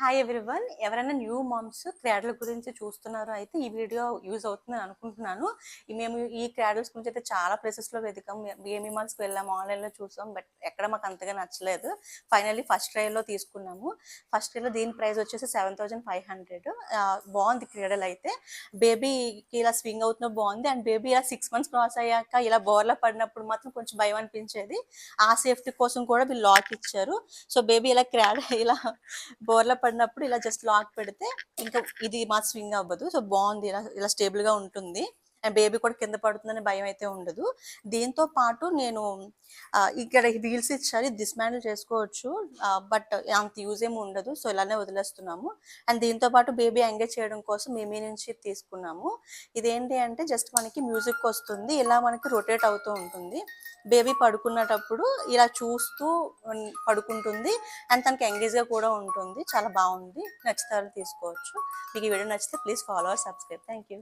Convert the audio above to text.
Hi everyone. ఎవరైనా new moms cradle గురించి చూస్తున్నారో అయితే ఈ వీడియో యూజ్ అవుతుందని అనుకుంటున్నాను. మేము ఈ క్రాడల్స్ గురించి అయితే చాలా ప్లేసెస్లో వెతికాం, బిఎంఈ మాల్స్కి వెళ్ళాం, ఆన్లైన్లో చూసాం, బట్ ఎక్కడ మాకు అంతగా నచ్చలేదు. ఫైనల్లీ ఫస్ట్ ట్రైలో తీసుకున్నాము. ఫస్ట్ ట్రైలో దీని ప్రైస్ వచ్చేసి 7,500. బాగుంది క్రాడల్ అయితే. బేబీకి ఇలా స్వింగ్ అవుతున్న బాగుంది. అండ్ బేబీ ఇలా 6 months క్రాస్ అయ్యాక ఇలా బోర్లా పడినప్పుడు మాత్రం కొంచెం భయం అనిపించేది. ఆ సేఫ్టీ కోసం కూడా వీళ్ళు లాక్ ఇచ్చారు. సో బేబీ ఇలా ఇలా బోర్లా పడినప్పుడు ఇలా జస్ట్ లాక్ పెడితే ఇంకా ఇది మా స్వింగ్ అవ్వదు. సో బాగుంది, ఇలా ఇలా స్టేబుల్ గా ఉంటుంది. అండ్ బేబీ కూడా కింద పడుతుందని భయం అయితే ఉండదు. దీంతో పాటు నేను ఇక్కడ వీల్స్ ఇచ్చారు, డిస్మాండిల్ చేసుకోవచ్చు, బట్ అంత యూజ్ ఏమి ఉండదు. సో ఇలానే వదిలేస్తున్నాము. అండ్ దీంతో పాటు బేబీ ఎంగేజ్ చేయడం కోసం మేమీ నుంచి తీసుకున్నాము. ఇదేంటి అంటే జస్ట్ మనకి మ్యూజిక్ వస్తుంది, ఇలా మనకి రొటేట్ అవుతూ ఉంటుంది. బేబీ పడుకున్నటప్పుడు ఇలా చూస్తూ పడుకుంటుంది. అండ్ తనకి ఎంగేజ్గా కూడా ఉంటుంది. చాలా బాగుంది. నచ్చితే తీసుకోవచ్చు. మీకు ఈ వీడియో నచ్చితే please follow are subscribe. Thank you.